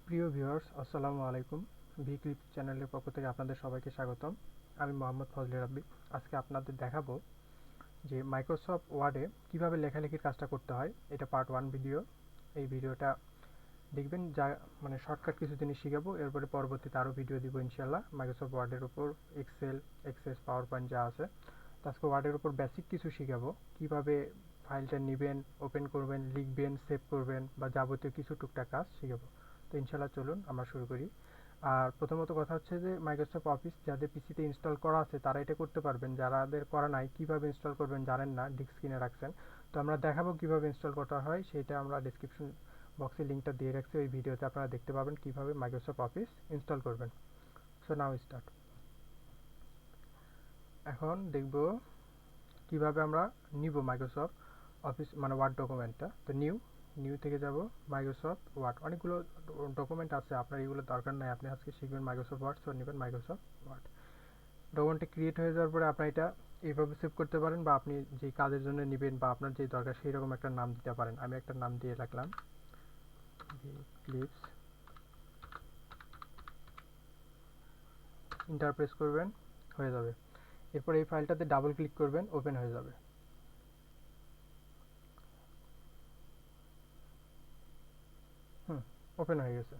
প্রিয় ভিউয়ার্স, আসসালামু আলাইকুম। ভি ক্লিপ চ্যানেলের পক্ষ থেকে আপনাদের সবাইকে স্বাগতম। আমি মোহাম্মদ ফজলে রাব্বি। আজকে আপনাদের দেখাবো যে মাইক্রোসফট ওয়ার্ডে কিভাবে লেখালেখির কাজটা করতে হয়। এটা পার্ট 1 ভিডিও। এই ভিডিওটা দেখবেন, যা মানে শর্টকাট কিছু জিনিস শিখাবো। এরপরে পরবর্তীতে আরও ভিডিও দিব ইনশাল্লাহ মাইক্রোসফট ওয়ার্ডের উপর, এক্সেল, এক্সেস, পাওয়ার পয়েন্ট যা আছে। তো আজকে ওয়ার্ডের উপর বেসিক কিছু শিখাবো, কিভাবে ফাইলটা নেবেন, ওপেন করবেন, লিখবেন, সেভ করবেন বা যাবতীয় কিছু টুকটাক কাজ শিখাবো। তো ইনশাল্লাহ চলুন আমরা শুরু করি। আর প্রথমত কথা হচ্ছে যে মাইক্রোসফট অফিস যাদের পিসিতে ইনস্টল করা আছে তারা এটা করতে পারবেন, যারাদের করা নাই কিভাবে ইনস্টল করবেন জানেন না, ডিস্ক কিনে রাখছেন। তো আমরা দেখাবো কিভাবে ইনস্টল করতে হয়, সেটা আমরা ডিসক্রিপশন বক্সে লিঙ্কটা দিয়ে রাখছি। ওই ভিডিওতে আপনারা দেখতে পাবেন কিভাবে মাইক্রোসফট অফিস ইনস্টল করবেন। So now start. এখন দেখব কিভাবে আমরা নিব মাইক্রোসফট অফিস মানে ওয়ার্ড ডকুমেন্টটা। তো নিউ থেকে যাব মাইক্রোসফট ওয়ার্ড। অনেকগুলো ডকুমেন্ট আছে, আপনার এগুলো দরকার নাই, আপনি আজকে শিখবেন মাইক্রোসফট ওয়ার্ড। সো নেবেন মাইক্রোসফট ওয়ার্ড। ডকুমেন্টটা ক্রিয়েট হয়ে যাওয়ার পরে আপনার এটা এইভাবে সেভ করতে পারেন, বা আপনি যে কাজের জন্য নেবেন বা আপনার যে দরকার সেই রকম একটা নাম দিতে পারেন। আমি একটা নাম দিয়ে রাখলাম ক্লিপস। ইন্টার প্রেস করবেন, হয়ে যাবে। এরপর এই ফাইলটাতে ডাবল ক্লিক করবেন, ওপেন হয়ে যাবে। ওপেন হয়ে গেছে।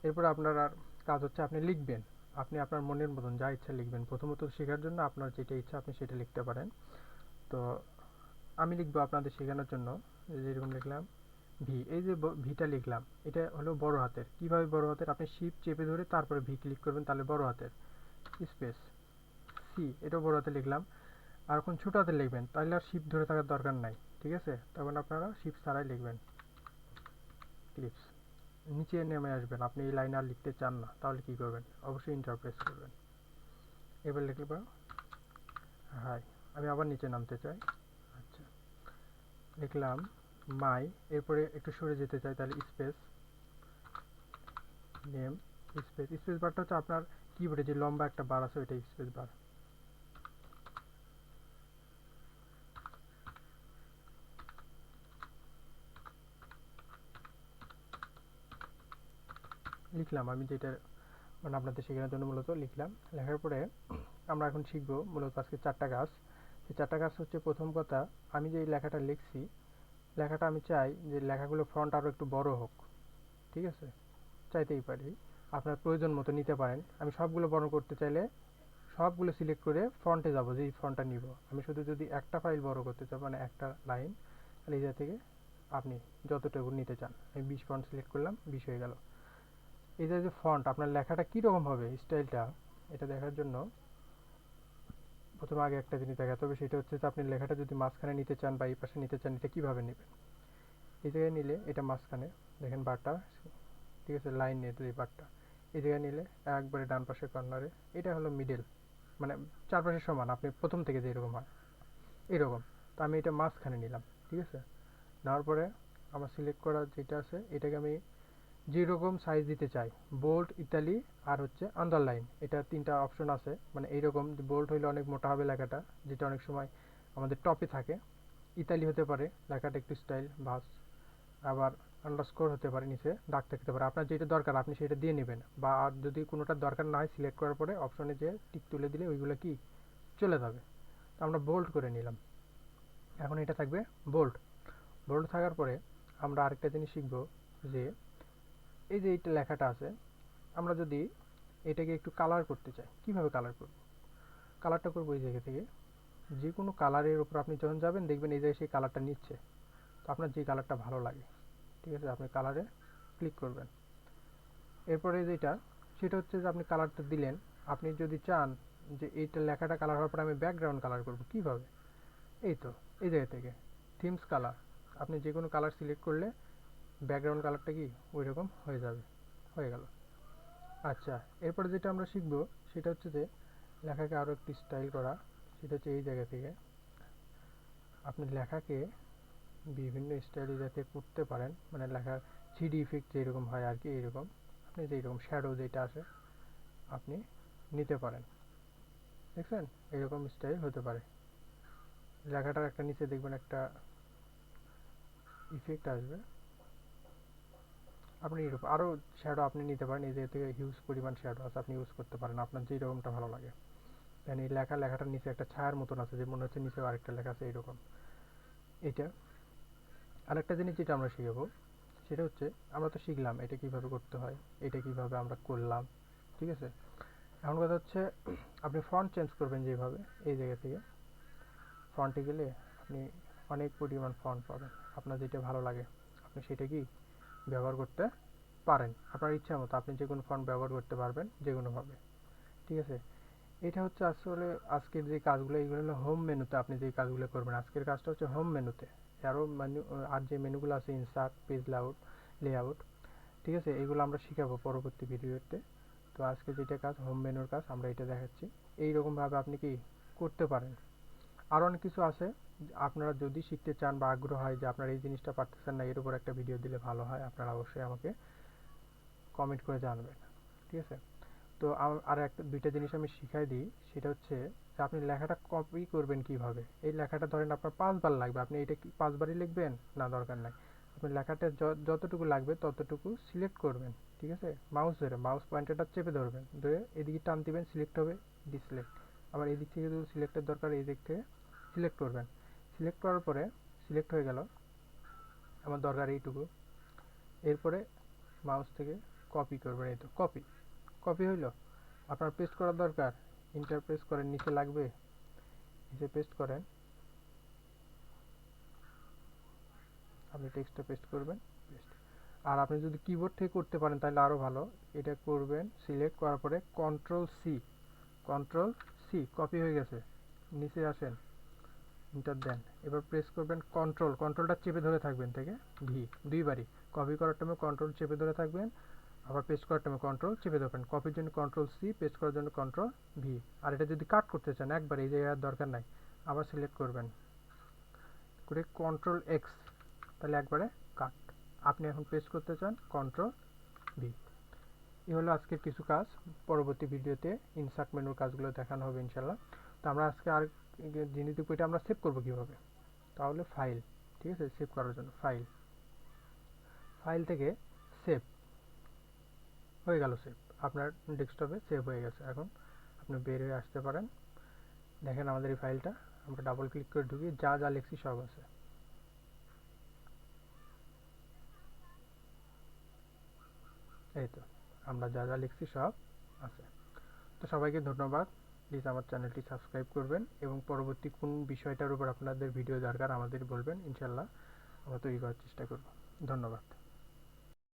এরপর আপনার আর কাজ হচ্ছে আপনি লিখবেন, আপনি আপনার মনের মতন যা ইচ্ছা লিখবেন। প্রথমত শেখার জন্য আপনার যেটা ইচ্ছা আপনি সেটা লিখতে পারেন। তো আমি লিখবো আপনাদের শেখানোর জন্য, যেরকম লিখলাম ভি। এই যে ভিটা লিখলাম, এটা হলো বড় হাতের। কিভাবে বড় হাতের? আপনি শিফট চেপে ধরে তারপরে ভি ক্লিক করবেন, তাহলে বড় হাতের। স্পেস সি, এটাও বড় হাতে লিখলাম। আর এখন ছোট হাতে লিখবেন, তাহলে আর শিফট ধরে থাকার দরকার নাই, ঠিক আছে? তখন আপনারা শিফট ছাড়াই লিখবেন ক্লিপস। নিচে নেমে আসবেন, আপনি এই লাইন আর লিখতে চান না, তাহলে কি করবেন? অবশ্যই ইন্টার প্রেস করবেন। এবার লিখব হাই। আমি আবার নিচে নামতে চাই, আচ্ছা লিখলাম মাই। এরপরে একটু সরে যেতে চাই, তাহলে স্পেস নেম স্পেস। স্পেস বারটা হচ্ছে আপনার কিবোর্ডে যে লম্বা একটা বার আছে ওইটাই স্পেস বার। লিখলাম আমি যেটা মানে আপনাদের শেখানোর জন্য মূলত লিখলাম। লেখার পরে আমরা এখন শিখবো মূলত আজকে 4টা কাজ। সেই 4টা কাজ হচ্ছে, প্রথম কথা, আমি যে লেখাটা লিখছি, লেখাটা আমি চাই যে লেখাগুলো ফন্ট আরও একটু বড় হোক, ঠিক আছে? চাইতেই পারি, আপনার প্রয়োজন মতো নিতে পারেন। আমি সবগুলো বড় করতে চাইলে সবগুলো সিলেক্ট করে ফন্টে যাব, যেই ফন্টটা নিব। আমি শুধু যদি একটা ফাইল বড় করতে চাই, মানে একটা লাইন, তাহলে এই জায়গা থেকে আপনি যতটুকু নিতে চান, আমি 20 ফন্ট সিলেক্ট করলাম, 20 হয়ে গেল। এই যে ফন্ট, আপনার লেখাটা কীরকম হবে স্টাইলটা, এটা দেখার জন্য প্রথমে আগে একটা জিনিস দেখাতে হবে। সেটা হচ্ছে যে আপনি লেখাটা যদি মাঝখানে নিতে চান বা এই পাশে নিতে চান, এটা কীভাবে নেবেন। এই জায়গায় নিলে এটা মাঝখানে, দেখেন বারটা, ঠিক আছে? লাইন নিয়ে এই বারটা এই জায়গায় নিলে একবারে ডান পাশের কর্নারে, এটা হলো মিডল, মানে চারপাশে সমান। আপনি প্রথম থেকে যেরকম হয় এরকম। তো আমি এটা মাঝখানে নিলাম, ঠিক আছে? নেওয়ার পরে আমার সিলেক্ট করা যেটা আছে এটাকে আমি যেরকম সাইজ দিতে চাই, বোল্ড, ইতালি আর হচ্ছে আন্ডারলাইন, এটা 3টা অপশন আছে। মানে এইরকম বোল্ড হইলে অনেক মোটা হবে লেখাটা, যেটা অনেক সময় আমাদের টপে থাকে। ইতালি হতে পারে লেখাটা একটু স্টাইল ভাস। আবার আন্ডারস্কোর হতে পারে, নিচে দাগ থাকতে পারে। আপনার যেটা দরকার আপনি সেটা দিয়ে নেবেন, বা আর যদি কোনোটার দরকার না হয়, সিলেক্ট করার পরে অপশনে যে টিক তুলে দিলে ওইগুলো কি চলে যাবে। তো আমরা বোল্ড করে নিলাম। এখন এটা থাকবে বোল্ড। বোল্ড থাকার পরে আমরা আরেকটা জিনিস শিখবো, যে এই যে এইটা লেখাটা আছে, আমরা যদি এটাকে একটু কালার করতে চাই, কিভাবে কালার করব? কালারটা করবো এই জায়গা থেকে, যে কোনো কালারের উপর আপনি যখন যাবেন দেখবেন এই জায়গায় সেই কালারটা নিচ্ছে। তো আপনার যে কালারটা ভালো লাগে, ঠিক আছে, আপনি কালারে ক্লিক করবেন। এরপরে যেটা, সেটা হচ্ছে যে আপনি কালারটা দিলেন। আপনি যদি চান যে এইটা লেখাটা কালার হওয়ার পরে আমি ব্যাকগ্রাউন্ড কালার করব, কিভাবে? এই তো এই জায়গা থেকে থিমস কালার, আপনি যে কোনো কালার সিলেক্ট করলে ব্যাকগ্রাউন্ড কালারটা কি ওই রকম হয়ে যাবে। হয়ে গেল। আচ্ছা, এরপরে যেটা আমরা শিখবো সেটা হচ্ছে যে লেখাকে আরও একটু স্টাইল করা। সেটা হচ্ছে এই জায়গা থেকে আপনি লেখাকে বিভিন্ন স্টাইলে যাতে করতে পারেন, মানে লেখার থ্রিডি ইফেক্ট যেরকম হয় আর কি, এইরকম আপনি যেরকম শ্যাডো যেটা আসে আপনি নিতে পারেন। দেখছেন, এরকম স্টাইল হতে পারে। লেখাটার একটা নিচে দেখবেন একটা ইফেক্ট আসবে। আপনি এরকম আরও শ্যাডো আপনি নিতে পারেন, এই যে থেকে হিউজ পরিমাণ শ্যাডো আছে, আপনি ইউজ করতে পারেন আপনার যেই রকমটা ভালো লাগে। দেন এই লেখাটার নিচে একটা ছায়ার মতন আছে, যে মনে হচ্ছে নিচেও আরেকটা লেখা আছে এইরকম। এটা আরেকটা জিনিস যেটা আমরা শিখবো সেটা হচ্ছে, আমরা তো শিখলাম এটা কিভাবে করতে হয়, এটা কিভাবে আমরা করলাম, ঠিক আছে। এখন কথা হচ্ছে আপনি ফন্ট চেঞ্জ করবেন যেভাবে, এই জায়গা থেকে ফন্টে গেলে আপনি অনেক পরিমাণ ফন্ট পাবেন, আপনার যেটা ভালো লাগে আপনি সেটা কি ব্যবহার করতে পারেন আপনার ইচ্ছা মতো। আপনি যে কোনো ফন্ট ব্যবহার করতে পারবেন যে কোনোভাবে, ঠিক আছে। এটা হচ্ছে আসলে আজকের যে কাজগুলো, এইগুলো হলো হোম মেনুতে আপনি যে কাজগুলো করবেন। আজকের কাজটা হচ্ছে হোম মেনুতে, আরও মেনু, আর যে মেনুগুলো আছে ইনসার্ট, পেজ লেআউট, ঠিক আছে, এগুলো আমরা শিখাবো পরবর্তী ভিডিওতে। তো আজকে যেটা কাজ হোম মেনুর কাজ আমরা এটা দেখাচ্ছি, এইরকমভাবে আপনি কি করতে পারেন। আরও অনেক কিছু আছে, আপনারা যদি শিখতে চান বা আগ্রহ হয় যে আপনারা এই জিনিসটা পারতেছেন না, এর উপর একটা ভিডিও দিলে ভালো হয়, আপনারা অবশ্যই আমাকে কমেন্ট করে জানাবেন, ঠিক আছে। তো আর একটা দুইটা জিনিস আমি শিখাই দিই, সেটা হচ্ছে যে আপনি লেখাটা কপি করবেন কিভাবে। এই লেখাটা ধরেন আপনার 5 বার লাগবে, আপনি এটা কি 5 বারই লিখবেন? না, দরকার নাই। আপনি লেখাটা যতটুকু লাগবে ততটুকু সিলেক্ট করবেন, ঠিক আছে। মাউস পয়েন্টারটা চেপে ধরবেন, ধরে এদিকে টান দিবেন, সিলেক্ট হবে, ডিসিলেক্ট। আবার এদিক থেকে যদি সিলেক্টের দরকার, এই দিক থেকে সিলেক্ট করবেন। সিলেক্ট করার পরে সিলেক্ট হয়ে গেল, আমার দরকার এইটুকু। এরপরে মাউস থেকে কপি করবেন, এই তো কপি। কপি হইল, আপনার পেস্ট করার দরকার, ইন্টার প্রেস করেন, নিচে লাগবে, নিচে পেস্ট করেন, আপনি টেক্সটটা পেস্ট করবেন, পেস্ট। আর আপনি যদি কিবোর্ড থেকে করতে পারেন তাহলে আরও ভালো। এটা করবেন, সিলেক্ট করার পরে কন্ট্রোল সি, কপি হয়ে গেছে। নিচে আসেন, ইন্টার দেন, এবার প্রেস করবেন কন্ট্রোলটা চেপে ধরে থাকবেন থেকে ভি, দুইবারই। কপি করার টাইমে কন্ট্রোল চেপে ধরে থাকবেন, আবার পেস্ট করার টাইমে কন্ট্রোল চেপে ধরবেন। কপির জন্য কন্ট্রোল সি, পেস্ট করার জন্য কন্ট্রোল ভি। আর এটা যদি কাট করতে চান একবার, এই জায়গায় আর দরকার নাই, আবার সিলেক্ট করবেন করে কন্ট্রোল এক্স, তাহলে একবারে কাট। আপনি এখন পেস্ট করতে চান, কন্ট্রোল ভি। এই হলো আজকের কিছু কাজ, পরবর্তী ভিডিওতে ইনসার্ট মেনুর কাজগুলো দেখানো হবে ইনশাল্লাহ। তো আমরা আজকে আর জিনিস দেখবো এটা আমরা সেভ করবো কীভাবে। তাহলে ফাইল, ঠিক আছে, সেভ করার জন্য ফাইল থেকে সেভ হয়ে গেল, সেভ আপনার ডেস্কটপে সেভ হয়ে গেছে। এখন আপনি বের হয়ে আসতে পারেন, দেখেন আমাদের এই ফাইলটা, আমরা ডাবল ক্লিক করে ঢুকি, যা যা লিখছি সব আছে, এই তো আমরা যা যা লিখছি সব আছে। তো সবাইকে ধন্যবাদ, প্লিজ আমার চ্যানেলটি সাবস্ক্রাইব করবেন এবং পরবর্তী কোন বিষয়টার উপর আপনাদের ভিডিও দরকার আমাদের বলবেন, ইনশাল্লাহ আমরা তৈরি করার চেষ্টা করব। ধন্যবাদ।